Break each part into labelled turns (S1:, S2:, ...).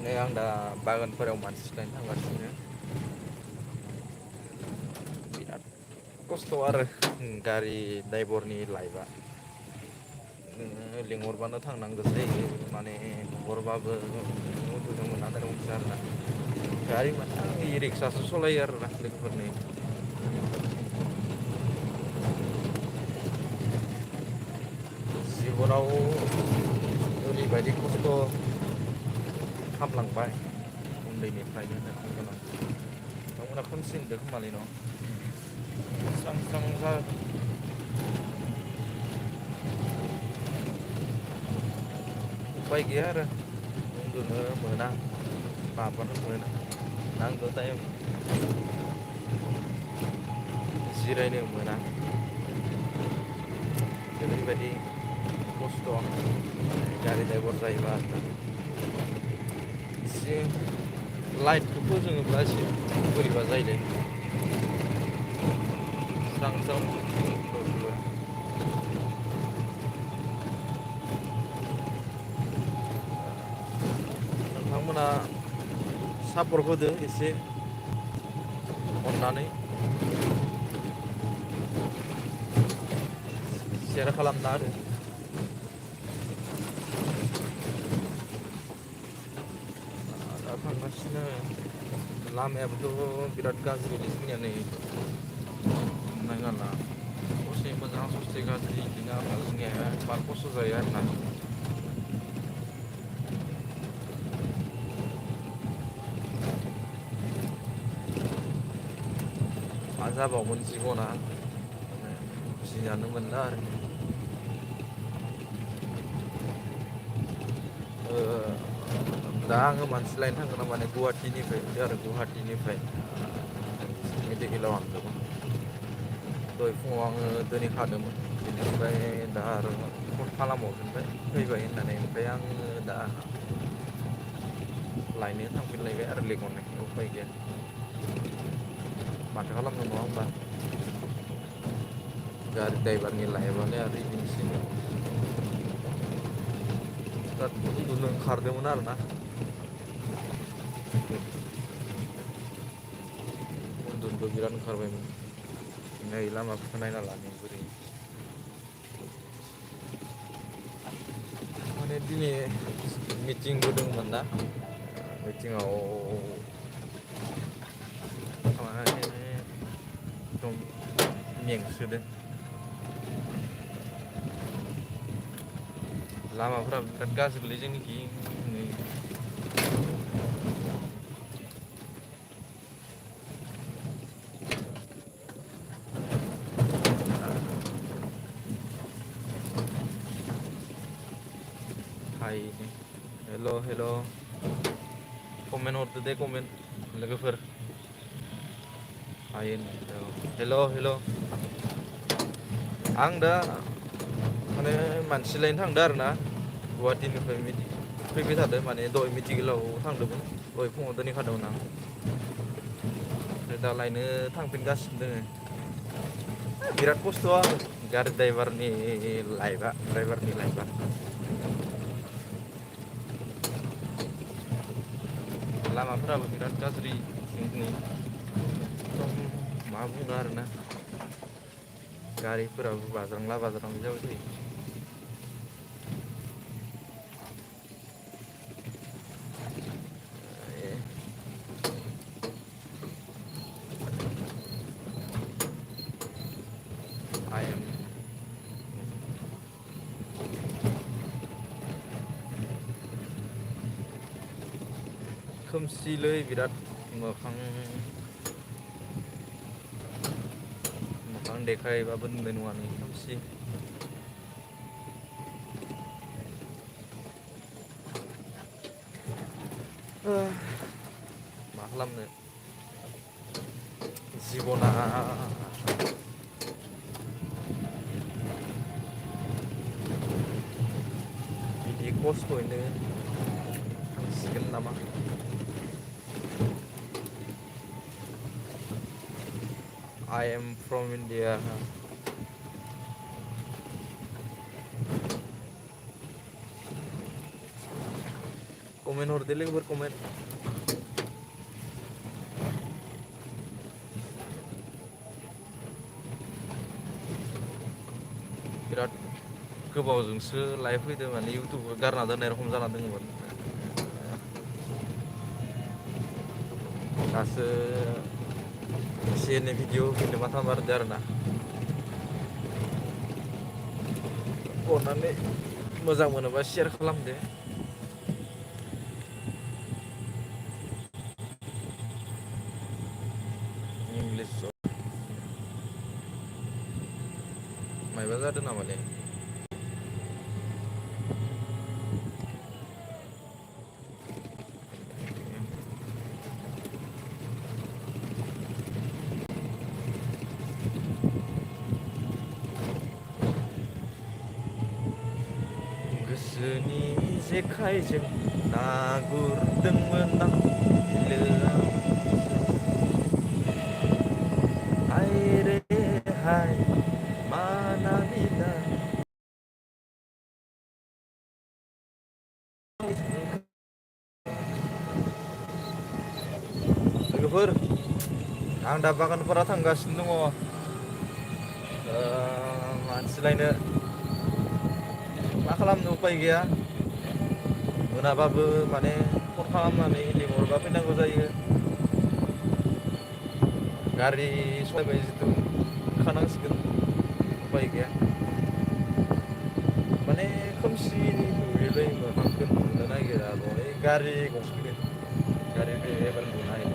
S1: नै आं दा बागानफोराव मानसि लायनो थांगासिनो। बिराद खस्थ' आरो गारि द्राइभारनि लाइफआ। नोङो लिंहरबानो थांनांगौ जायो माने नुहरबाबो उन्दुनो मोना आरोना। गारि माने आं इ रिक्सासो सालायो आरोना लोगोफोरनि। जिबनाव ओरैबायदि खस्थ' खामलांबाय उन्दैनिफ्रायनो नोंथांमोना खोमसि नुदों खोमालै न'? स्रां स्रां उफाय गैया आरो उन्दुनो मोना माबानो मोना नांगौ टाइम जिरायनो मोना ओरैबायदि खस्थ' गारि द्राइभार जायोबा आरोना। एसे लाइटखौ फोजोङोब्ला एसे बोरैबा जायोलै। स्रां स्रां नुजोबो। नोंथांमोना सापर्ट होदो एसे अननानै। सेयार खालामना होदो। दा थांगासिनो लामायाबोथ' बिराद गाज्रिलै जोंनिया नै नायनाला ससे मोजां ससे गाज्रि बिदिनो आरोना जोंनिया बार खस्थ' जायो आरोना। मा जाबावगोन जिबना माने बुजिनानो मोनला आरो। दा आङो मानसि लायनो थांगोन ना माने गुवाहाटिनिफ्राय फैदो आरो गुवाहाटिनिफ्राय मेडिकेलाव लांदोंमोन दहाय फुङाव आङो दोनहैखादोंमोन बेनिफ्राय दा आरो फन खालामहरफिनबाय फैबाय होननानै ओमफ्राय आङो दा लायनो थांफिनलायबाय आरो लिंहरनायखाय उफाय गैया। माथो खालामनो नङा होमबा? गारि द्राइभारनि लाइफआनो आरो बिदिनोसै। बिराद उन्दुनो ओंखारदोंमोन आरोना। उन्दुनोबो बिराद ओंखारबायमोन नै लामाफोरखौ नायना ला नै बोरै माने दिनै मिटिंबो दंमोन ना मिटिंआव एकदम मेंसोदों। लामाफोराबो बिराद गाज्रिलै जोंनिखि नै हायैनो हेल' हेल' कमेन्ट हरदो दे कमेन्ट लोगोफोर। हायेनो औ हेल' हेल'। आं दा माने मानसि लायनो थांदों आरोना गुवाहाटिनिफ्राय फैबाय थादों माने दहाय मेडिकेलाव थांदोंमोन दहाय फुङाव दोनहैखादोंमोन आं। ओमफ्राय दा लायनो थांफिनगासिनो दोङो। बिराद खस्थ' गारि द्राइभारनि लाइफआ ड्राइभारनि लाइफआ। लामाफोराबो बिराद गाज्रि जोंनि एकदम मा बुंनो आरोना गारिफोराबो बाज्रांला बाज्रांलि जाबाय थायो। आइ एम खोमसिलै बिराद मोखां मोखां देखायबाबो नुनाय नङा नै खोमसि। मा खालामनो जिबना बिदि खस्थ'यैनो थांसिगोन नामा? आइ एम फ्रम इण्डिया। कमेन्ट हरदो लोगोफोर कमेन्ट। बिराद गोबावजोंसो लाइभ फैदों माने इउटुबखौ गारना दोननाय रखम जाना दङमोन। दासो एसे एनै भिडिअ होफिननो माथा मारिदो आरोना। अननानै मोजां मोनोबा शेयार खालामदो। इंलिश मायबा जादों नामालै? गोसोनि जेखाइजों ना गुरदोंमोन आं बिलोआव हाय रे हाय माना बिना लोगोफोर आं दा बागानफोरा थांगासिनो दङ। मानसि लायनो मा खालामनो उफाय गैया। मोनाबाबो माने फन खालामनानै लिंहरबा फैनांगौ जायो। गारि सलायबाय जिथु ओंखारनांसिगोन उफाय गैया। माने खोमसि नुयोलै मोखांखौ नुनो नागिरा ओइ गारि गंसे फैदों। गारिखौ एबार नुनो हायो।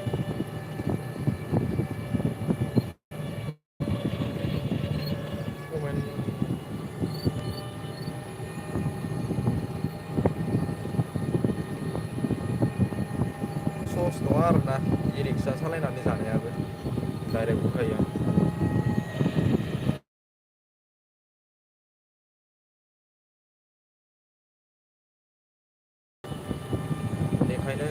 S1: कमेन्ट सहस नङा आरोना इ रिक्सा सालायनानै जानायाबो डाइरेक्ट बुंखायो आं। बेनिखायनो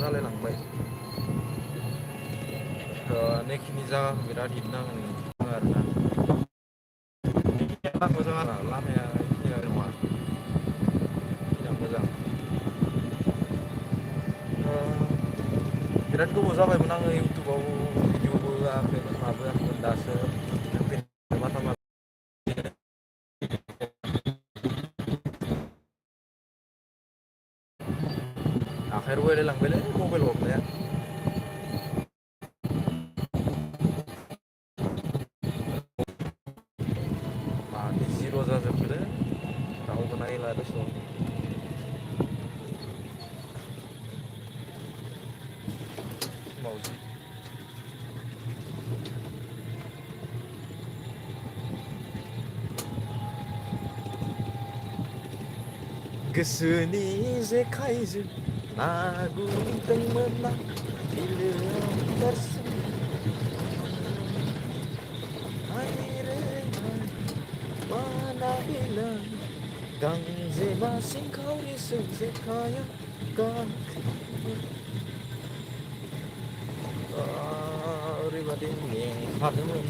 S1: जालायलांबाय नेखिनि जायगाखौ बिराद हिट नाङो आरोना। मोजां आरो लामाया क्लियार नङा मोजां। बिराद गोबाव जाबायमोन आङो इउटुबाव भिडिअबो होआखैमोन माबो होआखैमोन दासो माथा मारि आखाइ रुवायलाय लांबायलै मबाइल हरनाया। मानि जिर' जाजोबखोलै रावबो नायला दस'। मावजि गोसोनि जेखाइजों ना गुरदोंमोन आं बिलोआव हारसिं हाय रे हाय माना बिना गांजेमा सिंखावरिसो जेखाइया ओरैबादि मेंफादोंमोन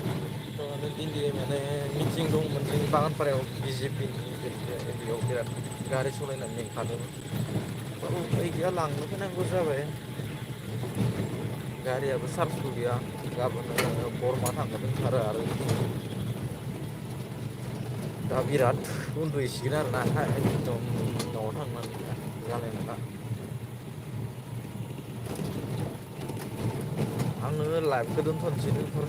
S1: दिनै माने मिटिं दंमोन जोंनि बागानपारायाव बिजेपिनि बेयाव बिराद गारि सालायनानै मेंफादोंमोन। उफाय गैया लांनो फैनांगौ जाबाय। गारियाबो चार्जबो गैया गाबोन बरमा थांनो ओंखारो आरो दा बिराद उन्दुहैसिगोन आरोना एकदम न'आव थांनानै जानाय नङा। आङो लाइभखौ दोनथ'नोसै लोगोफोर।